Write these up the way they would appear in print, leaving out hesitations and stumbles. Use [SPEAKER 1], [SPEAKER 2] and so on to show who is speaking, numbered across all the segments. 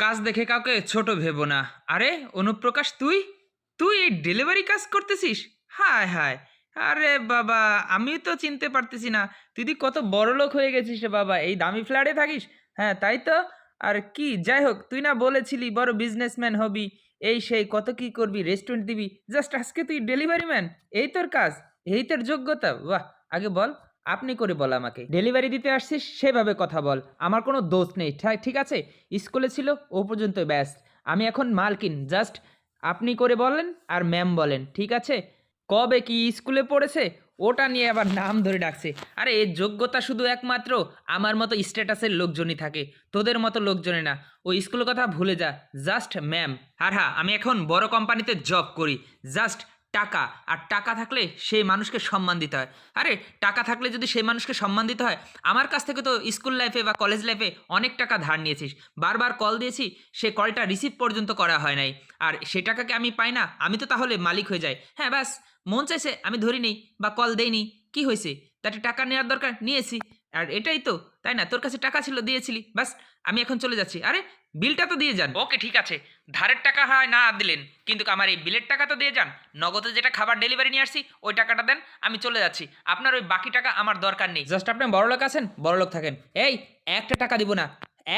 [SPEAKER 1] কাজ দেখে কাউকে ছোট ভেবো না। আরে অনুপ্রকাশ, তুই তুই এই ডেলিভারি কাজ করতেছিস? হায় হায়! আরে বাবা, আমি তো চিনতে পারতেছি না। তুই কত বড়লোক হয়ে গেছিস রে বাবা, এই দামি ফ্ল্যাটে থাকিস। হ্যাঁ তাই তো। আর কি যাই হোক, তুই না বলেছিলি বড় বিজনেসম্যান হবি, এই সেই কত কি করবি, রেস্টুরেন্ট দিবি, জাস্ট আজকে তুই ডেলিভারি ম্যান। এই তোর কাজ, এই তোর যোগ্যতা, বাহ! আগে বল, আপনি করে বল আমাকে। ডেলিভারি দিতে আসছিস সেভাবে কথা বল। আমার কোনো দোষ নেই, ঠিক আছে? স্কুলে ছিল ও পর্যন্ত ব্যাস। আমি এখন মালকিন, জাস্ট আপনি করে বলেন আর ম্যাম বলেন, ঠিক আছে? কবে কি স্কুলে পড়েছে ওটা নিয়ে আবার নাম ধরে ডাকছে। আরে এর যোগ্যতা শুধু একমাত্র আমার মতো স্ট্যাটাসের লোকজনই থাকে, তোদের মতো লোকজনে না। ওই স্কুলের কথা ভুলে যা, জাস্ট ম্যাম। আর হ্যাঁ, আমি এখন বড় কোম্পানিতে জব করি, জাস্ট টাকা। আর টাকা থাকলে সেই মানুষকে সম্মান দিতে হয়। আরে টাকা থাকলে যদি সেই মানুষকে সম্মান দিতে হয়, আমার কাছ থেকে তো স্কুল লাইফে বা কলেজ লাইফে অনেক টাকা ধার নিয়েছিস, বারবার কল দিয়েছি, সে কলটা রিসিভ পর্যন্ত করা হয় নাই। আর সে টাকাকে আমি পাই না, আমি তো তাহলে মালিক হয়ে যাই। হ্যাঁ ব্যাস, মন চাইছে আমি ধরি নেই বা কল দেইনি, কি হয়েছে? তাতে টাকা নেওয়ার দরকার নিয়েছি। আর এটাই তো, তাই না? তোর কাছে টাকা ছিল, দিয়েছিলি, ব্যাস। আমি এখন চলে যাচ্ছি। আরে বিলটা তো দিয়ে যান। ওকে ঠিক আছে, ধারের টাকা হয় না দিলেন, কিন্তু আমার এই বিলের টাকা তো দিয়ে যান। নগদে যেটা খাবার ডেলিভারি নিয়ে আসছি ওই টাকাটা দেন, আমি চলে যাচ্ছি। আপনার ওই বাকি টাকা আমার দরকার নেই। জাস্ট আপনি বড়লোক আছেন, বড়লোক থাকেন। এই, একটা টাকা দিব না,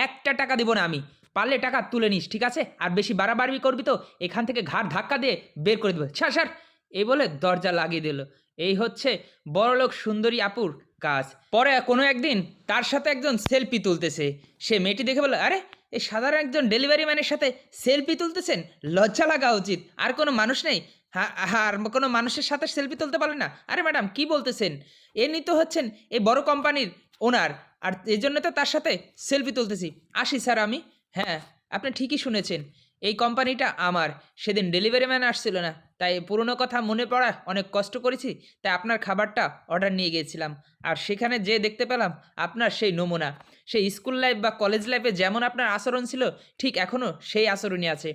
[SPEAKER 1] একটা টাকা দিব না আমি। পারলে টাকা তুলে নিস, ঠিক আছে? আর বেশি বাড়াবাড়ি করবি তো এখান থেকে ঘাড় ধাক্কা দিয়ে বের করে দেবো। ছাড় ছাড়, এই বলে দরজা লাগিয়ে দিল। এই হচ্ছে বড়লোক সুন্দরী আপুর কাজ। পরে কোনো একদিন তার সাথে একজন সেলফি তুলতেছে। সে মেয়েটি দেখে বলল, আরে এই সাধারণ একজন ডেলিভারি ম্যানের সাথে সেলফি তুলতেছেন, লজ্জা লাগা উচিত। আর কোনো মানুষ নেই? হ্যাঁ হ্যাঁ, আর কোনো মানুষের সাথে সেলফি তুলতে পারলেন না? আরে ম্যাডাম কি বলতেছেন, এমনি তো হচ্ছেন এই বড় কোম্পানির ওনার, আর এই জন্য তো তার সাথে সেলফি তুলতেছি। আসি স্যার আমি। হ্যাঁ, আপনি ঠিকই শুনেছেন, এই কোম্পানিটা আমার। সেদিন ডেলিভারি ম্যান আসছিল না, তাই পুরনো কথা মনে পড়া অনেক কষ্ট করেছি, তাই আপনার খাবারটা অর্ডার নিয়ে গিয়েছিলাম। আর সেখানে যে দেখতে পেলাম আপনার সেই নমুনা, সেই স্কুল লাইফ বা কলেজ লাইফে যেমন আপনার আচরণ ছিল, ঠিক এখনও সেই আচরণই আছে।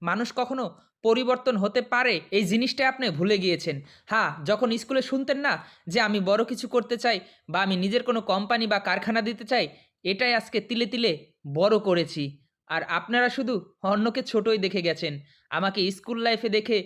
[SPEAKER 1] মানুষ কখনো পরিবর্তন হতে পারে এই জিনিসটা আপনি ভুলে গিয়েছেন। হ্যাঁ, যখন স্কুলে শুনতেন না যে আমি বড় কিছু করতে চাই বা আমি নিজের কোনো কোম্পানি বা কারখানা দিতে চাই, এটাই আজকে তিলে তিলে বড় করেছি। আর আপনারা শুধু অন্যকে ছোটই দেখে গেছেন। আমাকে স্কুল লাইফে দেখে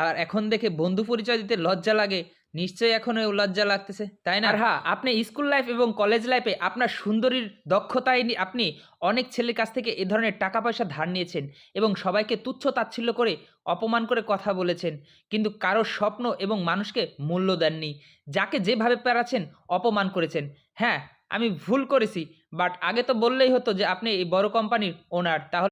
[SPEAKER 1] আর এখন দেখে বন্ধু পরিচয় দিতে লজ্জা লাগে। নিশ্চয়ই এখনও লজ্জা লাগতেছে, তাই না? আর হ্যাঁ, আপনি স্কুল লাইফ এবং কলেজ লাইফে আপনার সুন্দরীর দক্ষতায় আপনি অনেক ছেলের কাছ থেকে এ ধরনের টাকা পয়সা ধার নিয়েছেন এবং সবাইকে তুচ্ছ তাচ্ছিল্য করে, অপমান করে কথা বলেছেন। কিন্তু কারো স্বপ্ন এবং মানুষকে মূল্য দেননি। যাকে যেভাবে পেরেছেন অপমান করেছেন। হ্যাঁ, আমি ভুল করেছি, বাট আগে তো বললেই হতো যে আপনি এই বড় কোম্পানির ওনার। তাহলে